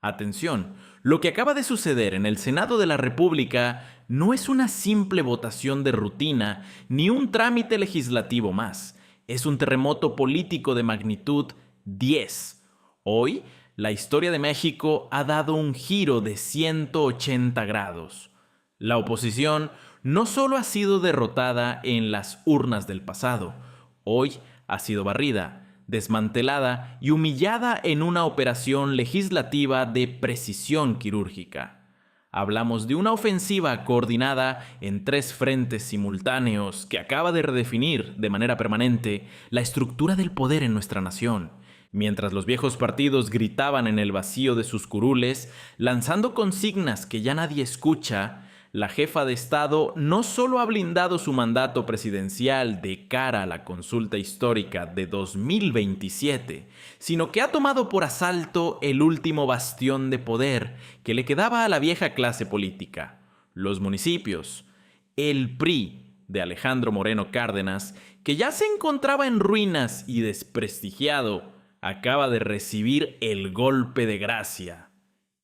Atención, lo que acaba de suceder en el Senado de la República no es una simple votación de rutina ni un trámite legislativo más. Es un terremoto político de magnitud 10. Hoy, la historia de México ha dado un giro de 180 grados. La oposición no solo ha sido derrotada en las urnas del pasado, hoy ha sido barrida, desmantelada y humillada en una operación legislativa de precisión quirúrgica. Hablamos de una ofensiva coordinada en 3 frentes simultáneos que acaba de redefinir de manera permanente la estructura del poder en nuestra nación. Mientras los viejos partidos gritaban en el vacío de sus curules, lanzando consignas que ya nadie escucha, la jefa de Estado no solo ha blindado su mandato presidencial de cara a la consulta histórica de 2027, sino que ha tomado por asalto el último bastión de poder que le quedaba a la vieja clase política, los municipios. El PRI de Alejandro Moreno Cárdenas, que ya se encontraba en ruinas y desprestigiado, acaba de recibir el golpe de gracia.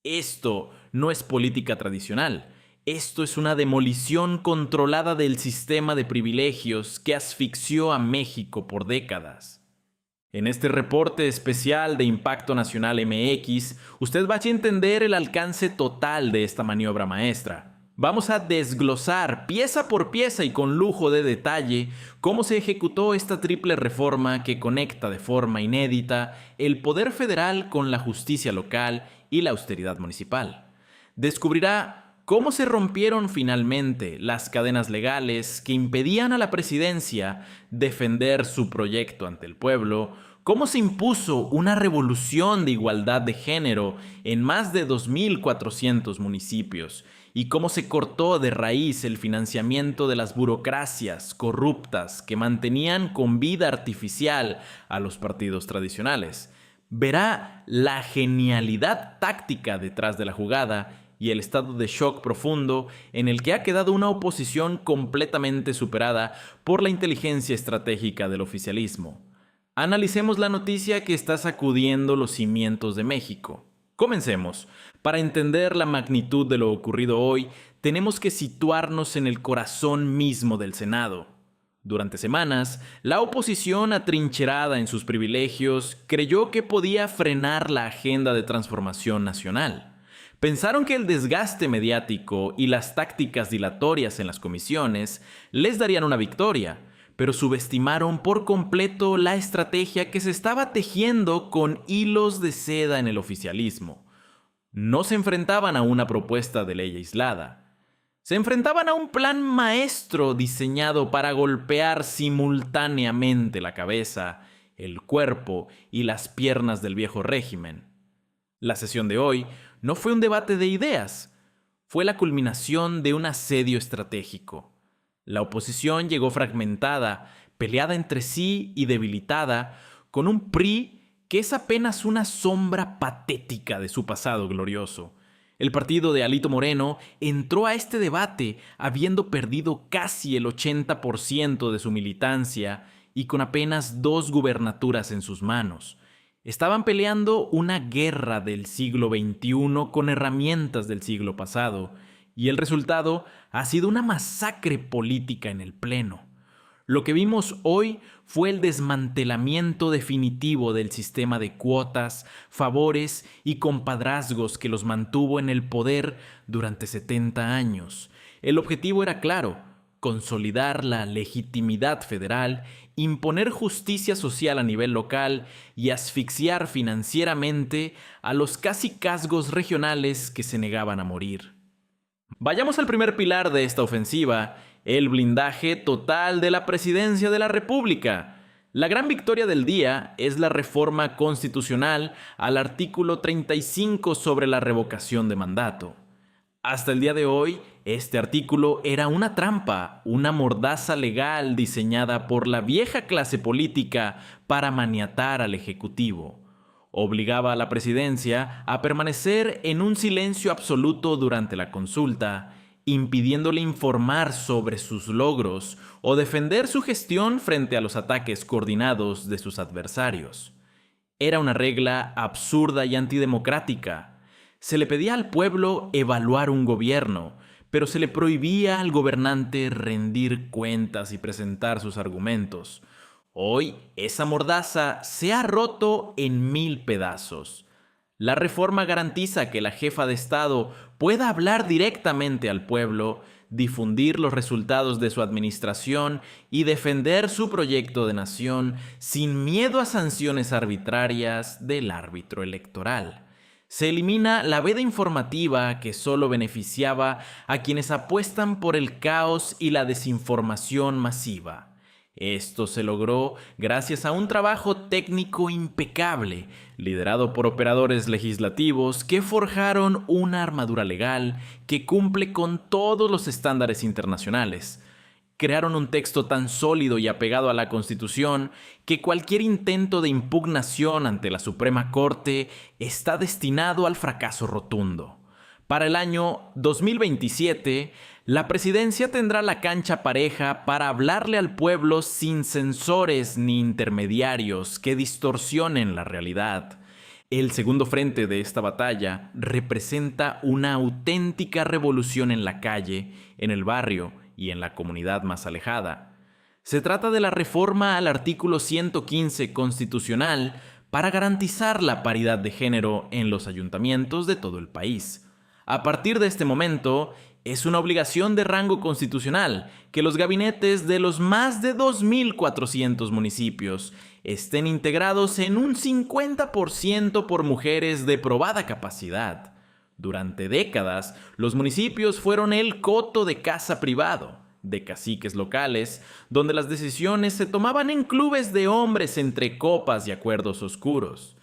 Esto no es política tradicional. Esto es una demolición controlada del sistema de privilegios que asfixió a México por décadas. En este reporte especial de Impacto Nacional MX, usted va a entender el alcance total de esta maniobra maestra. Vamos a desglosar pieza por pieza y con lujo de detalle cómo se ejecutó esta triple reforma que conecta de forma inédita el poder federal con la justicia local y la austeridad municipal. Descubrirá cómo se rompieron finalmente las cadenas legales que impedían a la presidencia defender su proyecto ante el pueblo, cómo se impuso una revolución de igualdad de género en más de 2.400 municipios y cómo se cortó de raíz el financiamiento de las burocracias corruptas que mantenían con vida artificial a los partidos tradicionales. Verá la genialidad táctica detrás de la jugada y el estado de shock profundo en el que ha quedado una oposición completamente superada por la inteligencia estratégica del oficialismo. Analicemos la noticia que está sacudiendo los cimientos de México. Comencemos. Para entender la magnitud de lo ocurrido hoy, tenemos que situarnos en el corazón mismo del Senado. Durante semanas, la oposición atrincherada en sus privilegios creyó que podía frenar la agenda de transformación nacional. Pensaron que el desgaste mediático y las tácticas dilatorias en las comisiones les darían una victoria, pero subestimaron por completo la estrategia que se estaba tejiendo con hilos de seda en el oficialismo. No se enfrentaban a una propuesta de ley aislada. Se enfrentaban a un plan maestro diseñado para golpear simultáneamente la cabeza, el cuerpo y las piernas del viejo régimen. La sesión de hoy no fue un debate de ideas, fue la culminación de un asedio estratégico. La oposición llegó fragmentada, peleada entre sí y debilitada, con un PRI que es apenas una sombra patética de su pasado glorioso. El partido de Alito Moreno entró a este debate habiendo perdido casi el 80% de su militancia y con apenas 2 gubernaturas en sus manos. Estaban peleando una guerra del siglo XXI con herramientas del siglo pasado, y el resultado ha sido una masacre política en el Pleno. Lo que vimos hoy fue el desmantelamiento definitivo del sistema de cuotas, favores y compadrazgos que los mantuvo en el poder durante 70 años. El objetivo era claro: consolidar la legitimidad federal, imponer justicia social a nivel local y asfixiar financieramente a los cacicazgos regionales que se negaban a morir. Vayamos al primer pilar de esta ofensiva: el blindaje total de la presidencia de la República. La gran victoria del día es la reforma constitucional al artículo 35 sobre la revocación de mandato. Hasta el día de hoy, este artículo era una trampa, una mordaza legal diseñada por la vieja clase política para maniatar al Ejecutivo. Obligaba a la presidencia a permanecer en un silencio absoluto durante la consulta, impidiéndole informar sobre sus logros o defender su gestión frente a los ataques coordinados de sus adversarios. Era una regla absurda y antidemocrática. Se le pedía al pueblo evaluar un gobierno, pero se le prohibía al gobernante rendir cuentas y presentar sus argumentos. Hoy, esa mordaza se ha roto en 1000 pedazos. La reforma garantiza que la jefa de Estado pueda hablar directamente al pueblo, difundir los resultados de su administración y defender su proyecto de nación sin miedo a sanciones arbitrarias del árbitro electoral. Se elimina la veda informativa que solo beneficiaba a quienes apuestan por el caos y la desinformación masiva. Esto se logró gracias a un trabajo técnico impecable, liderado por operadores legislativos que forjaron una armadura legal que cumple con todos los estándares internacionales. Crearon un texto tan sólido y apegado a la Constitución que cualquier intento de impugnación ante la Suprema Corte está destinado al fracaso rotundo. Para el año 2027, la presidencia tendrá la cancha pareja para hablarle al pueblo sin censores ni intermediarios que distorsionen la realidad. El segundo frente de esta batalla representa una auténtica revolución en la calle, en el barrio y en la comunidad más alejada. Se trata de la reforma al artículo 115 constitucional para garantizar la paridad de género en los ayuntamientos de todo el país. A partir de este momento, es una obligación de rango constitucional que los gabinetes de los más de 2.400 municipios estén integrados en un 50% por mujeres de probada capacidad. Durante décadas, los municipios fueron el coto de caza privado, de caciques locales, donde las decisiones se tomaban en clubes de hombres entre copas y acuerdos oscuros.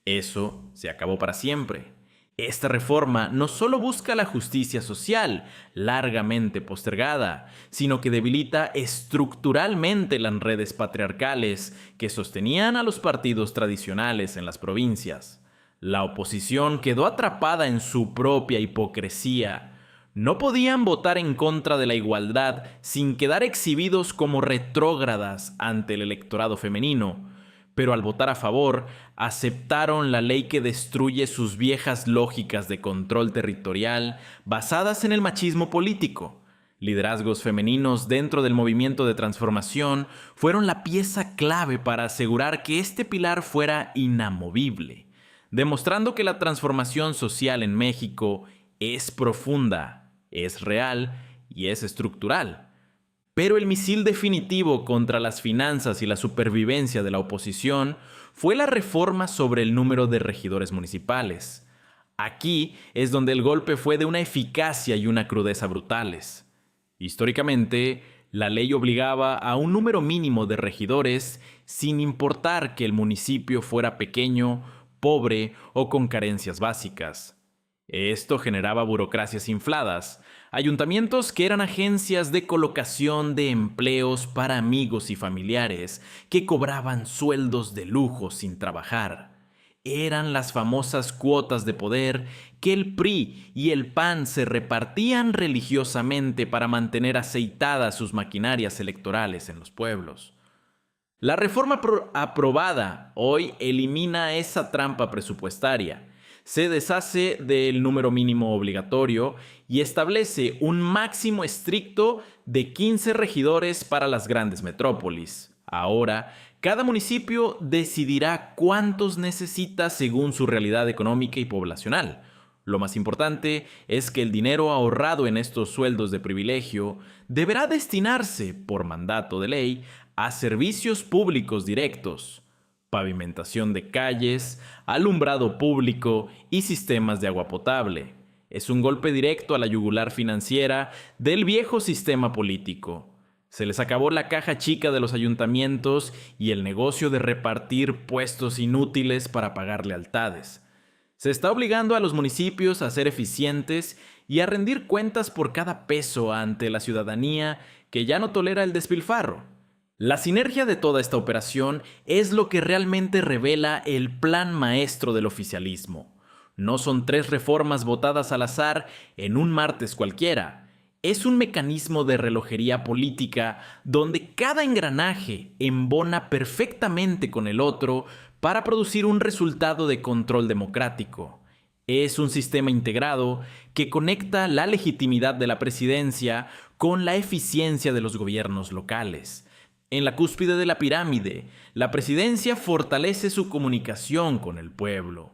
Eso se acabó para siempre. Esta reforma no solo busca la justicia social, largamente postergada, sino que debilita estructuralmente las redes patriarcales que sostenían a los partidos tradicionales en las provincias. La oposición quedó atrapada en su propia hipocresía. No podían votar en contra de la igualdad sin quedar exhibidos como retrógradas ante el electorado femenino, pero al votar a favor, aceptaron la ley que destruye sus viejas lógicas de control territorial basadas en el machismo político. Liderazgos femeninos dentro del movimiento de transformación fueron la pieza clave para asegurar que este pilar fuera inamovible, demostrando que la transformación social en México es profunda, es real y es estructural. Pero el misil definitivo contra las finanzas y la supervivencia de la oposición fue la reforma sobre el número de regidores municipales. Aquí es donde el golpe fue de una eficacia y una crudeza brutales. Históricamente, la ley obligaba a un número mínimo de regidores sin importar que el municipio fuera pequeño, pobre o con carencias básicas. Esto generaba burocracias infladas, ayuntamientos que eran agencias de colocación de empleos para amigos y familiares que cobraban sueldos de lujo sin trabajar. Eran las famosas cuotas de poder que el PRI y el PAN se repartían religiosamente para mantener aceitadas sus maquinarias electorales en los pueblos. La reforma aprobada hoy elimina esa trampa presupuestaria. Se deshace del número mínimo obligatorio y establece un máximo estricto de 15 regidores para las grandes metrópolis. Ahora, cada municipio decidirá cuántos necesita según su realidad económica y poblacional. Lo más importante es que el dinero ahorrado en estos sueldos de privilegio deberá destinarse, por mandato de ley, a servicios públicos directos. Pavimentación de calles, alumbrado público y sistemas de agua potable. Es un golpe directo a la yugular financiera del viejo sistema político. Se les acabó la caja chica de los ayuntamientos y el negocio de repartir puestos inútiles para pagar lealtades. Se está obligando a los municipios a ser eficientes y a rendir cuentas por cada peso ante la ciudadanía que ya no tolera el despilfarro. La sinergia de toda esta operación es lo que realmente revela el plan maestro del oficialismo. No son 3 reformas votadas al azar en un martes cualquiera. Es un mecanismo de relojería política donde cada engranaje embona perfectamente con el otro para producir un resultado de control democrático. Es un sistema integrado que conecta la legitimidad de la presidencia con la eficiencia de los gobiernos locales. En la cúspide de la pirámide, la presidencia fortalece su comunicación con el pueblo.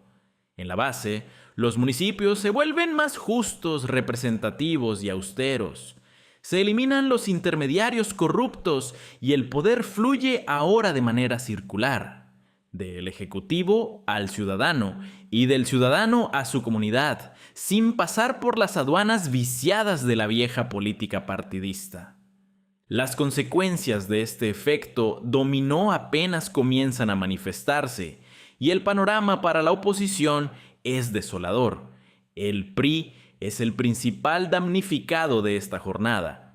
En la base, los municipios se vuelven más justos, representativos y austeros. Se eliminan los intermediarios corruptos y el poder fluye ahora de manera circular, del ejecutivo al ciudadano y del ciudadano a su comunidad, sin pasar por las aduanas viciadas de la vieja política partidista. Las consecuencias de este efecto dominó apenas comienzan a manifestarse, y el panorama para la oposición es desolador. El PRI es el principal damnificado de esta jornada.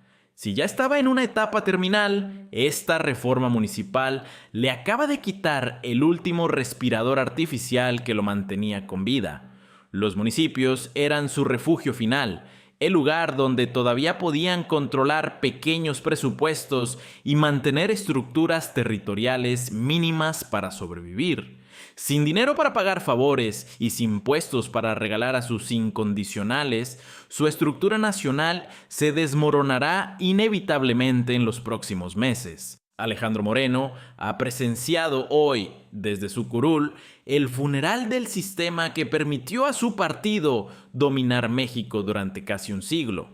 Si ya estaba en una etapa terminal, esta reforma municipal le acaba de quitar el último respirador artificial que lo mantenía con vida. Los municipios eran su refugio final, el lugar donde todavía podían controlar pequeños presupuestos y mantener estructuras territoriales mínimas para sobrevivir. Sin dinero para pagar favores y sin puestos para regalar a sus incondicionales, su estructura nacional se desmoronará inevitablemente en los próximos meses. Alejandro Moreno ha presenciado hoy, desde su curul, el funeral del sistema que permitió a su partido dominar México durante casi un siglo.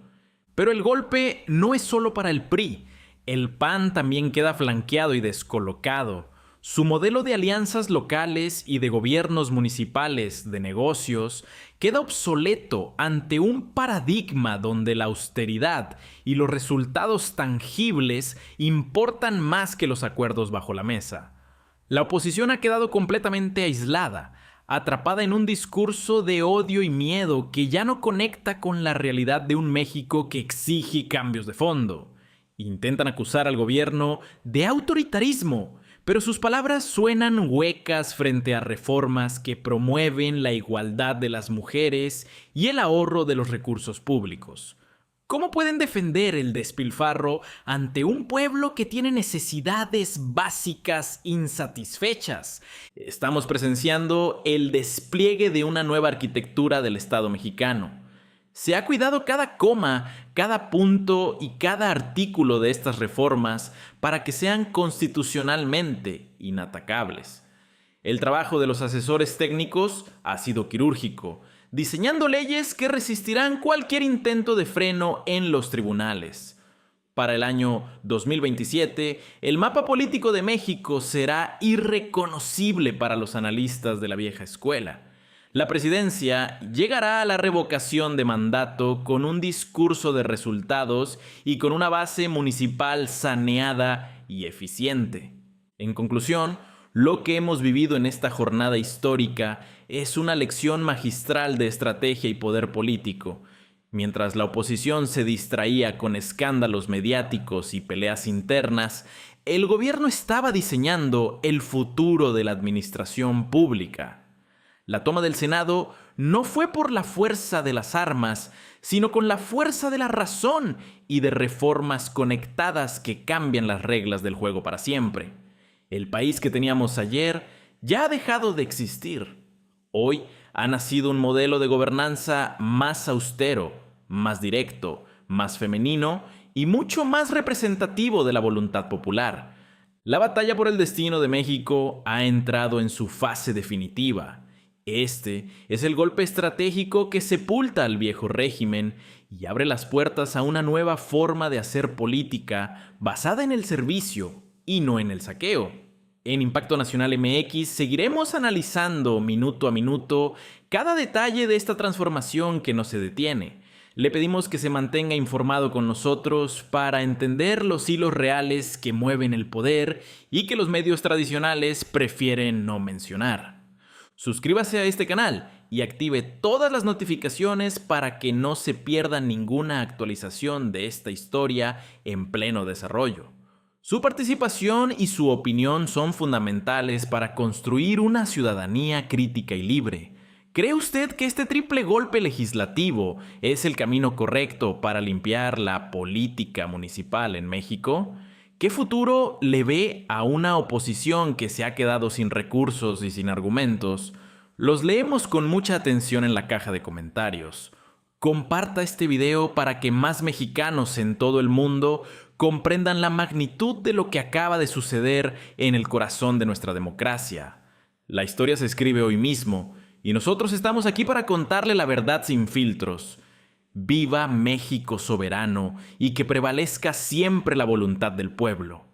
Pero el golpe no es solo para el PRI. El PAN también queda flanqueado y descolocado. Su modelo de alianzas locales y de gobiernos municipales de negocios queda obsoleto ante un paradigma donde la austeridad y los resultados tangibles importan más que los acuerdos bajo la mesa. La oposición ha quedado completamente aislada, atrapada en un discurso de odio y miedo que ya no conecta con la realidad de un México que exige cambios de fondo. Intentan acusar al gobierno de autoritarismo, pero sus palabras suenan huecas frente a reformas que promueven la igualdad de las mujeres y el ahorro de los recursos públicos. ¿Cómo pueden defender el despilfarro ante un pueblo que tiene necesidades básicas insatisfechas? Estamos presenciando el despliegue de una nueva arquitectura del Estado mexicano. Se ha cuidado cada coma, cada punto y cada artículo de estas reformas para que sean constitucionalmente inatacables. El trabajo de los asesores técnicos ha sido quirúrgico, diseñando leyes que resistirán cualquier intento de freno en los tribunales. Para el año 2027, el mapa político de México será irreconocible para los analistas de la vieja escuela. La presidencia llegará a la revocación de mandato con un discurso de resultados y con una base municipal saneada y eficiente. En conclusión, lo que hemos vivido en esta jornada histórica es una lección magistral de estrategia y poder político. Mientras la oposición se distraía con escándalos mediáticos y peleas internas, el gobierno estaba diseñando el futuro de la administración pública. La toma del Senado no fue por la fuerza de las armas, sino con la fuerza de la razón y de reformas conectadas que cambian las reglas del juego para siempre. El país que teníamos ayer ya ha dejado de existir. Hoy ha nacido un modelo de gobernanza más austero, más directo, más femenino y mucho más representativo de la voluntad popular. La batalla por el destino de México ha entrado en su fase definitiva. Este es el golpe estratégico que sepulta al viejo régimen y abre las puertas a una nueva forma de hacer política basada en el servicio y no en el saqueo. En Impacto Nacional MX seguiremos analizando minuto a minuto cada detalle de esta transformación que no se detiene. Le pedimos que se mantenga informado con nosotros para entender los hilos reales que mueven el poder y que los medios tradicionales prefieren no mencionar. Suscríbase a este canal y active todas las notificaciones para que no se pierda ninguna actualización de esta historia en pleno desarrollo. Su participación y su opinión son fundamentales para construir una ciudadanía crítica y libre. ¿Cree usted que este triple golpe legislativo es el camino correcto para limpiar la política municipal en México? ¿Qué futuro le ve a una oposición que se ha quedado sin recursos y sin argumentos? Los leemos con mucha atención en la caja de comentarios. Comparta este video para que más mexicanos en todo el mundo comprendan la magnitud de lo que acaba de suceder en el corazón de nuestra democracia. La historia se escribe hoy mismo y nosotros estamos aquí para contarle la verdad sin filtros. Viva México soberano y que prevalezca siempre la voluntad del pueblo.